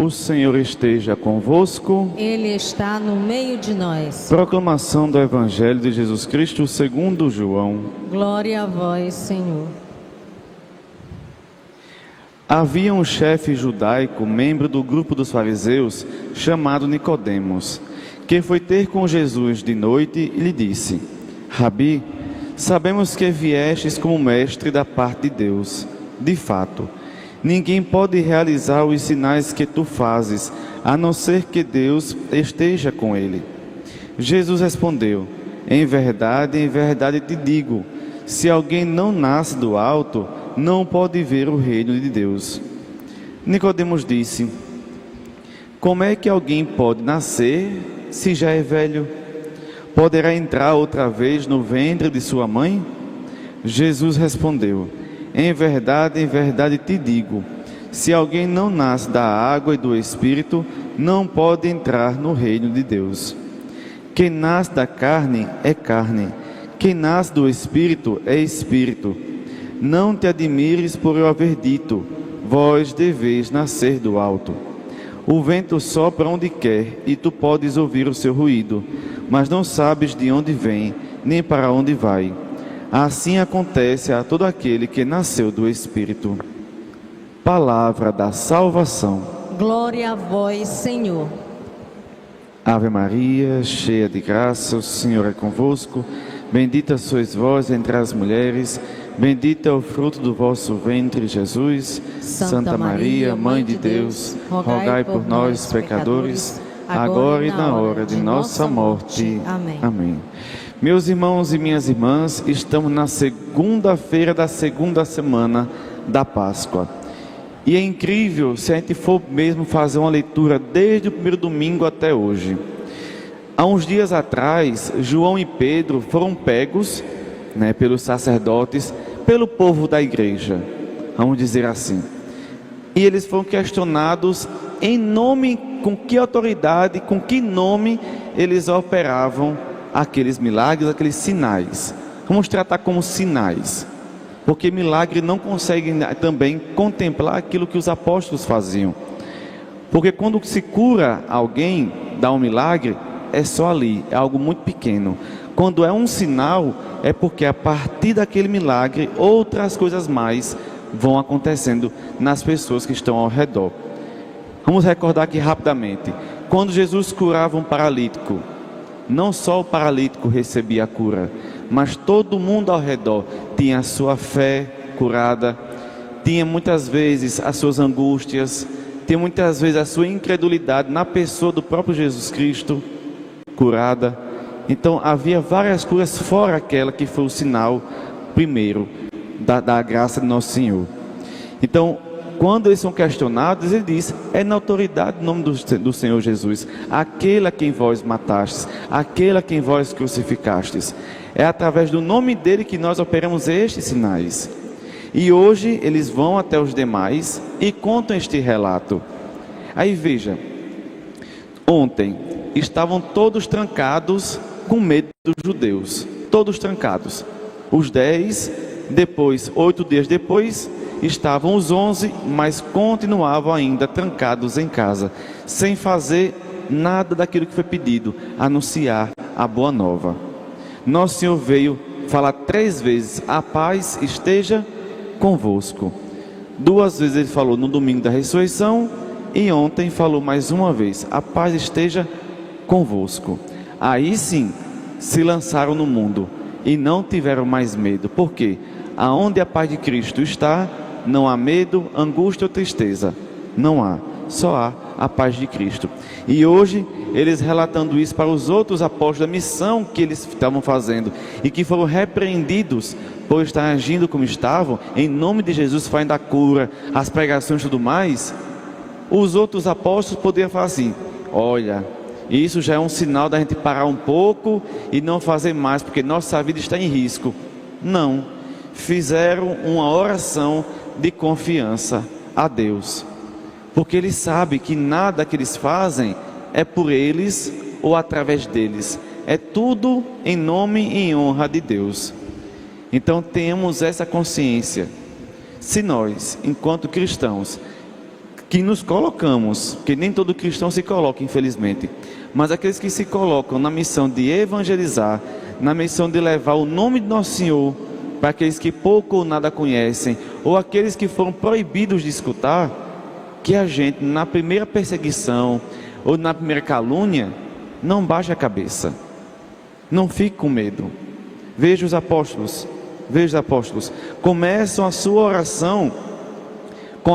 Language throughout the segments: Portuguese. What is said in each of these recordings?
O Senhor esteja convosco. Ele está no meio de nós. Proclamação do Evangelho de Jesus Cristo segundo João. Glória a vós, Senhor. Havia um chefe judaico, membro do grupo dos fariseus, chamado Nicodemos, que foi ter com Jesus de noite e lhe disse: Rabi, sabemos que viestes como mestre da parte de Deus. De fato, ninguém pode realizar os sinais que tu fazes, a não ser que Deus esteja com ele. Jesus respondeu: em verdade te digo, se alguém não nasce do alto, não pode ver o reino de Deus. Nicodemos disse: como é que alguém pode nascer se já é velho? Poderá entrar outra vez no ventre de sua mãe? Jesus respondeu: em verdade te digo, se alguém não nasce da água e do Espírito, não pode entrar no reino de Deus. Quem nasce da carne é carne, quem nasce do Espírito é Espírito. Não te admires por eu haver dito, vós deveis nascer do alto. O vento sopra onde quer e tu podes ouvir o seu ruído, mas não sabes de onde vem, nem para onde vai. Assim acontece a todo aquele que nasceu do Espírito. Palavra da salvação. Glória a vós, Senhor. Ave Maria, cheia de graça, o Senhor é convosco. Bendita sois vós entre as mulheres, bendito é o fruto do vosso ventre, Jesus. Santa Maria, Mãe de Deus, rogai por nós, pecadores, agora e na hora de nossa morte. Amém. Meus irmãos e minhas irmãs, estamos na segunda-feira da segunda semana da Páscoa. E é incrível se a gente for mesmo fazer uma leitura desde o primeiro domingo até hoje. Há uns dias atrás, João e Pedro foram pegos, pelos sacerdotes, pelo povo da igreja, vamos dizer assim. E eles foram questionados em nome, com que autoridade, com que nome eles operavam aqueles milagres, aqueles sinais. Vamos tratar como sinais, porque milagre não consegue também contemplar aquilo que os apóstolos faziam. Porque quando se cura alguém, dá um milagre, é só ali, é algo muito pequeno. Quando é um sinal, é porque a partir daquele milagre, outras coisas mais vão acontecendo nas pessoas que estão ao redor. Vamos recordar aqui rapidamente. Quando Jesus curava um paralítico, não só o paralítico recebia a cura, mas todo mundo ao redor tinha a sua fé curada, tinha muitas vezes as suas angústias, tinha muitas vezes a sua incredulidade na pessoa do próprio Jesus Cristo curada. Então havia várias curas fora aquela que foi o sinal primeiro da graça de Nosso Senhor. Então, quando eles são questionados, ele diz: é na autoridade do nome do Senhor Jesus, aquele a quem vós matastes, aquele a quem vós crucificastes. É através do nome dele que nós operamos estes sinais. E hoje eles vão até os demais e contam este relato. Aí veja, ontem estavam todos trancados com medo dos judeus, todos trancados. Os 10, depois, 8 dias depois, estavam os 11, mas continuavam ainda trancados em casa, sem fazer nada daquilo que foi pedido, anunciar a boa nova. Nosso Senhor veio falar 3 vezes: a paz esteja convosco. 2 vezes ele falou no domingo da ressurreição, e ontem falou mais uma vez: a paz esteja convosco. Aí sim, se lançaram no mundo e não tiveram mais medo. Por quê? Aonde a paz de Cristo está, não há medo, angústia ou tristeza. Não há, só há a paz de Cristo. E hoje, eles relatando isso para os outros apóstolos, da missão que eles estavam fazendo, e que foram repreendidos por estar agindo como estavam, em nome de Jesus, fazendo a cura, as pregações e tudo mais. Os outros apóstolos poderiam falar assim: olha, isso já é um sinal da gente parar um pouco e não fazer mais, porque nossa vida está em risco. Não, fizeram uma oração de confiança a Deus, porque eles sabem que nada que eles fazem é por eles ou através deles, é tudo em nome e em honra de Deus. Então tenhamos essa consciência. Se nós, enquanto cristãos, que nos colocamos, que nem todo cristão se coloca, infelizmente, mas aqueles que se colocam na missão de evangelizar, na missão de levar o nome de Nosso Senhor para aqueles que pouco ou nada conhecem, ou aqueles que foram proibidos de escutar, que a gente, na primeira perseguição, ou na primeira calúnia, não baixe a cabeça, não fique com medo. Veja os apóstolos, começam a sua oração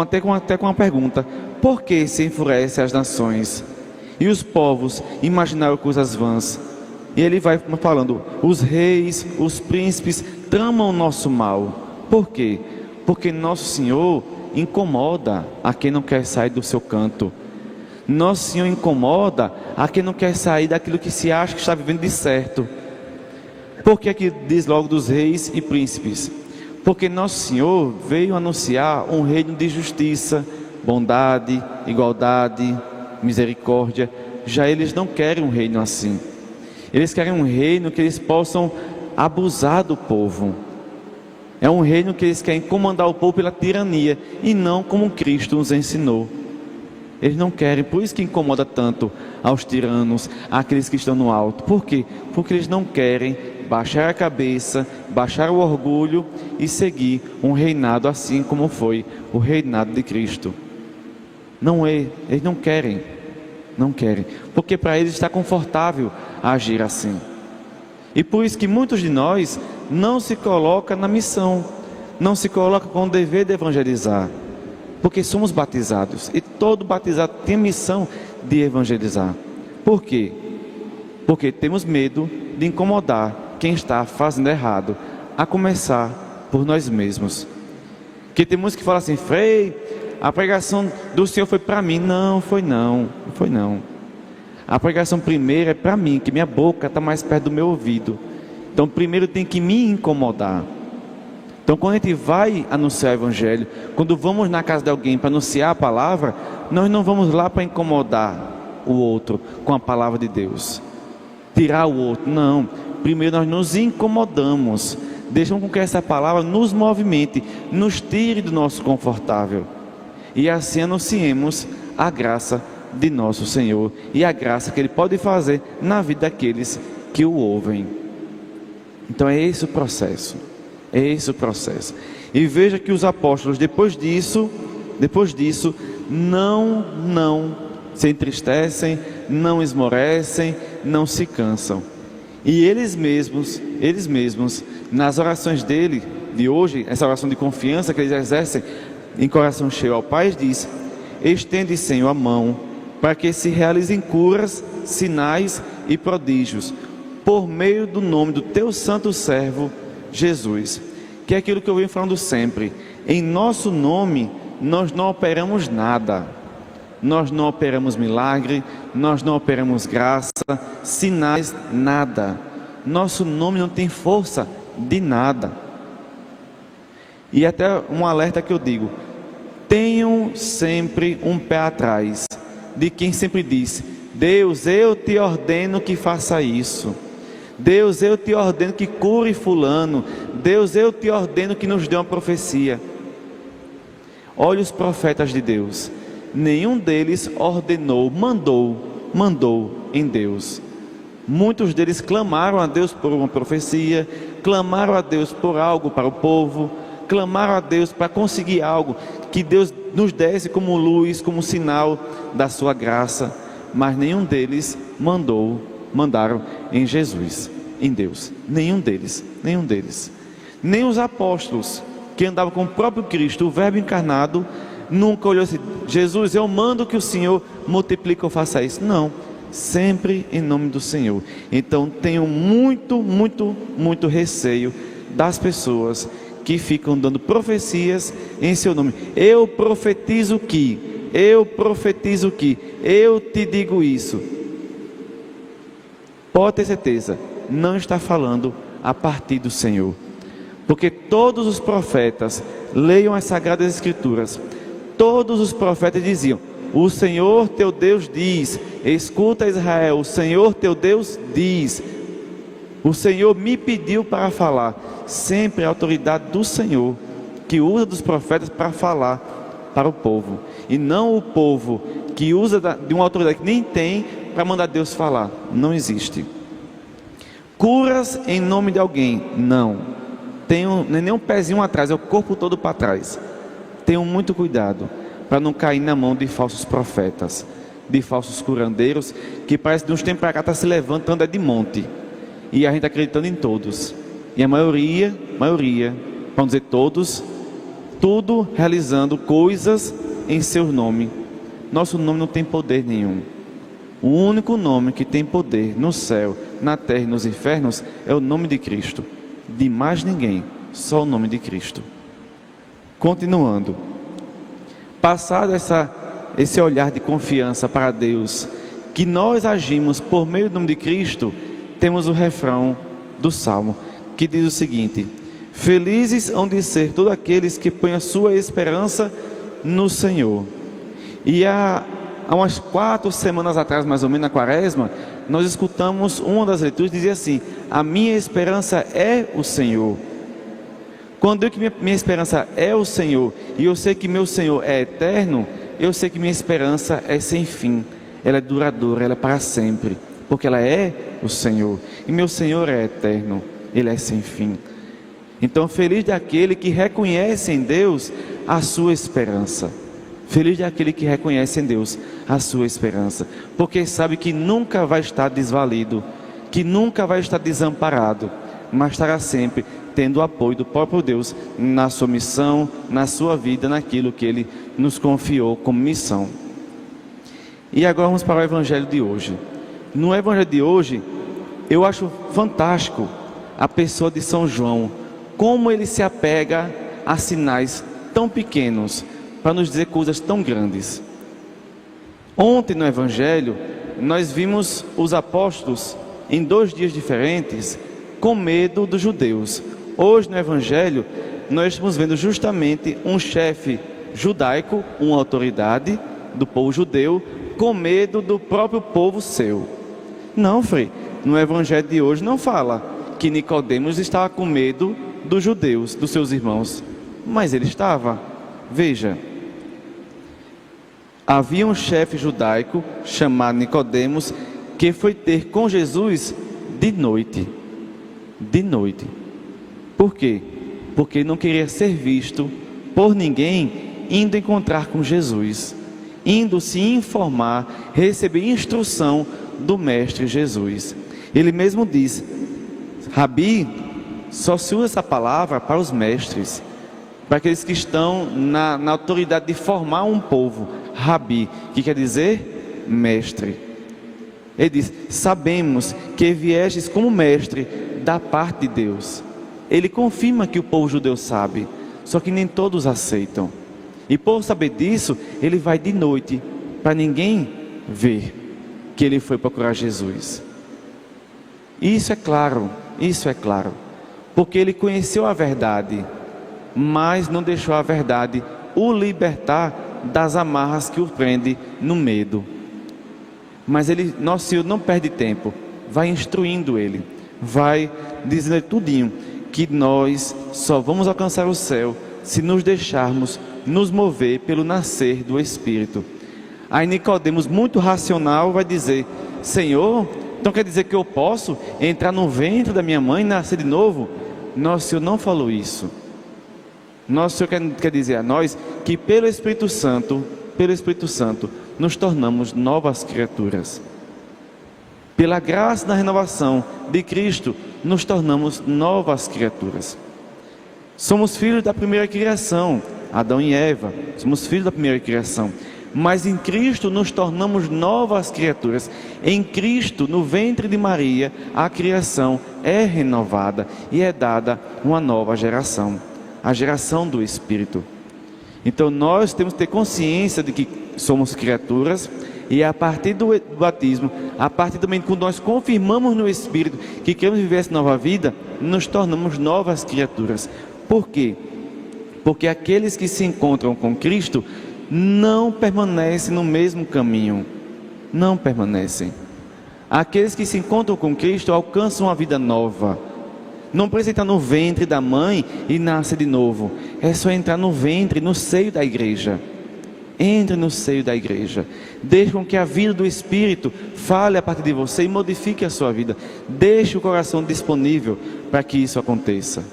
até com uma pergunta: por que se enfurecem as nações e os povos imaginaram coisas vãs? E ele vai falando: os reis, os príncipes tramam o nosso mal. Por quê? Porque Nosso Senhor incomoda a quem não quer sair do seu canto. Nosso Senhor incomoda a quem não quer sair daquilo que se acha que está vivendo de certo. Por que aqui diz logo dos reis e príncipes? Porque Nosso Senhor veio anunciar um reino de justiça, bondade, igualdade, misericórdia. Já eles não querem um reino assim. Eles querem um reino que eles possam abusar do povo. É um reino que eles querem comandar o povo pela tirania, e não como Cristo nos ensinou. Eles não querem, por isso que incomoda tanto aos tiranos, àqueles que estão no alto. Por quê? Porque eles não querem baixar a cabeça, baixar o orgulho e seguir um reinado assim como foi o reinado de Cristo. Não é, eles não querem, porque para eles está confortável agir assim. E por isso que muitos de nós não se colocam na missão, não se colocam com o dever de evangelizar, porque somos batizados, e todo batizado tem a missão de evangelizar. Por quê? Porque temos medo de incomodar quem está fazendo errado, a começar por nós mesmos. Que temos que falar assim: Frei, a pregação do Senhor foi para mim. Não foi não. A pregação primeiro é para mim, que minha boca está mais perto do meu ouvido. Então primeiro tem que me incomodar. Então quando a gente vai anunciar o Evangelho, quando vamos na casa de alguém para anunciar a palavra, nós não vamos lá para incomodar o outro com a palavra de Deus, tirar o outro, não. Primeiro nós nos incomodamos, deixamos com que essa palavra nos movimente, nos tire do nosso confortável, e assim anunciemos a graça de nosso Senhor, e a graça que Ele pode fazer na vida daqueles que o ouvem. Então é esse o processo, e veja que os apóstolos depois disso, não se entristecem, não esmorecem, não se cansam. E eles mesmos, nas orações dele, de hoje, essa oração de confiança que eles exercem em coração cheio ao Pai, diz: estende, Senhor, a mão, para que se realizem curas, sinais e prodígios, por meio do nome do teu santo servo, Jesus. Que é aquilo que eu venho falando sempre: em nosso nome, nós não operamos nada. Nós não operamos milagre, nós não operamos graça, sinais, nada. Nosso nome não tem força de nada. E até um alerta que eu digo: tenham sempre um pé atrás de quem sempre diz: Deus, eu te ordeno que faça isso. Deus, eu te ordeno que cure fulano. Deus, eu te ordeno que nos dê uma profecia. Olha os profetas de Deus. Nenhum deles ordenou, mandou em Deus. Muitos deles clamaram a Deus por uma profecia, clamaram a Deus por algo para o povo, clamaram a Deus para conseguir algo que Deus nos desse como luz, como sinal da sua graça, mas nenhum deles mandaram em Jesus, em Deus. Nenhum deles. Nem os apóstolos, que andavam com o próprio Cristo, o Verbo encarnado, nunca olhou assim: Jesus, eu mando que o Senhor multiplique ou faça isso. Não, sempre em nome do Senhor. Então tenho muito receio das pessoas que ficam dando profecias em seu nome. Eu profetizo que, eu te digo isso. Pode ter certeza, não está falando a partir do Senhor. Porque todos os profetas, leiam as Sagradas Escrituras, todos os profetas diziam: o Senhor teu Deus diz, escuta Israel, o Senhor teu Deus diz, o Senhor me pediu para falar. Sempre a autoridade do Senhor, que usa dos profetas para falar para o povo. E não o povo que usa de uma autoridade que nem tem para mandar Deus falar. Não existe. Curas em nome de alguém? Não. Tenho nem um pezinho atrás, é o corpo todo para trás. Tenham muito cuidado para não cair na mão de falsos profetas, de falsos curandeiros, que parece que de uns tempos para cá está se levantando de monte. E a gente acreditando em todos. E a maioria, vamos dizer todos, tudo realizando coisas em seu nome. Nosso nome não tem poder nenhum. O único nome que tem poder no céu, na terra e nos infernos é o nome de Cristo. De mais ninguém, só o nome de Cristo. Continuando. Passado esse olhar de confiança para Deus, que nós agimos por meio do nome de Cristo, temos o refrão do Salmo, que diz o seguinte: felizes hão de ser todos aqueles que põem a sua esperança no Senhor. E há umas 4 semanas atrás, mais ou menos, na Quaresma, nós escutamos uma das leituras que dizia assim: a minha esperança é o Senhor. Quando eu digo que minha esperança é o Senhor, e eu sei que meu Senhor é eterno, eu sei que minha esperança é sem fim, ela é duradoura, ela é para sempre, porque ela é o Senhor, e meu Senhor é eterno, Ele é sem fim. Então, feliz daquele que reconhece em Deus a sua esperança. Feliz daquele que reconhece em Deus a sua esperança, porque sabe que nunca vai estar desvalido, que nunca vai estar desamparado, mas estará sempre tendo o apoio do próprio Deus na sua missão, na sua vida, naquilo que Ele nos confiou como missão. E agora vamos para o Evangelho de hoje. No Evangelho de hoje, eu acho fantástico a pessoa de São João, como ele se apega a sinais tão pequenos, para nos dizer coisas tão grandes. Ontem no Evangelho, nós vimos os apóstolos em 2 dias diferentes, com medo dos judeus. Hoje no Evangelho, nós estamos vendo justamente um chefe judaico, uma autoridade do povo judeu, com medo do próprio povo seu. Não, Frei, no Evangelho de hoje não fala que Nicodemos estava com medo dos judeus, dos seus irmãos, mas ele estava. Veja, havia um chefe judaico chamado Nicodemos que foi ter com Jesus de noite. De noite. Por quê? Porque ele não queria ser visto por ninguém indo encontrar com Jesus, indo se informar, receber instrução do Mestre Jesus. Ele mesmo diz: Rabi, só se usa essa palavra para os mestres, para aqueles que estão na autoridade de formar um povo. Rabi, que quer dizer mestre. Ele diz: sabemos que viestes como mestre da parte de Deus. Ele confirma que o povo judeu sabe, só que nem todos aceitam. E por saber disso, ele vai de noite, para ninguém ver que ele foi procurar Jesus. Isso é claro, porque ele conheceu a verdade, mas não deixou a verdade o libertar das amarras que o prende no medo. Mas nosso Senhor não perde tempo, vai instruindo ele, vai dizendo tudinho, que nós só vamos alcançar o céu se nos deixarmos nos mover pelo nascer do Espírito. Aí Nicodemos, muito racional, vai dizer: Senhor, então quer dizer que eu posso entrar no ventre da minha mãe e nascer de novo? Nosso Senhor não falou isso. Nosso Senhor quer dizer a nós que pelo Espírito Santo, nos tornamos novas criaturas. Pela graça da renovação de Cristo, nos tornamos novas criaturas. Somos filhos da primeira criação, Adão e Eva, somos filhos da primeira criação. Mas em Cristo nos tornamos novas criaturas. Em Cristo, no ventre de Maria, a criação é renovada e é dada uma nova geração, a geração do Espírito. Então nós temos que ter consciência de que somos criaturas, e a partir do batismo, a partir do momento que nós confirmamos no Espírito que queremos viver essa nova vida, nos tornamos novas criaturas. Por quê? Porque aqueles que se encontram com Cristo não permanecem no mesmo caminho, não permanecem. Aqueles que se encontram com Cristo alcançam uma vida nova. Não precisa entrar no ventre da mãe e nascer de novo, é só entrar no ventre, no seio da igreja. Entre no seio da igreja. Deixe com que a vida do Espírito fale a partir de você e modifique a sua vida. Deixe o coração disponível para que isso aconteça.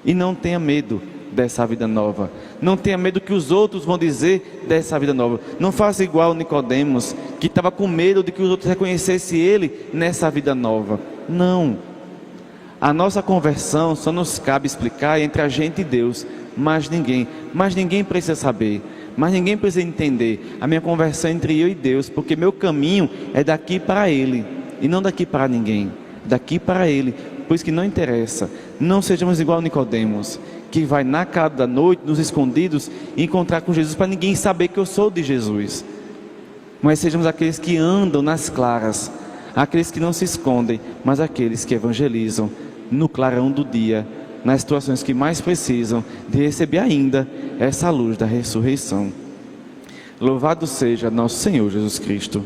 E não tenha medo dessa vida nova. Não tenha medo do que os outros vão dizer dessa vida nova. Não faça igual Nicodemos, que estava com medo de que os outros reconhecessem ele nessa vida nova. Não. A nossa conversão só nos cabe explicar entre a gente e Deus. Mais ninguém precisa saber. Mas ninguém precisa entender a minha conversão entre eu e Deus, porque meu caminho é daqui para Ele e não daqui para ninguém, daqui para Ele. Por isso que não interessa, não sejamos igual a Nicodemos, que vai na casa da noite, nos escondidos, encontrar com Jesus para ninguém saber que eu sou de Jesus. Mas sejamos aqueles que andam nas claras, aqueles que não se escondem, mas aqueles que evangelizam no clarão do dia, nas situações que mais precisam de receber ainda essa luz da ressurreição. Louvado seja nosso Senhor Jesus Cristo.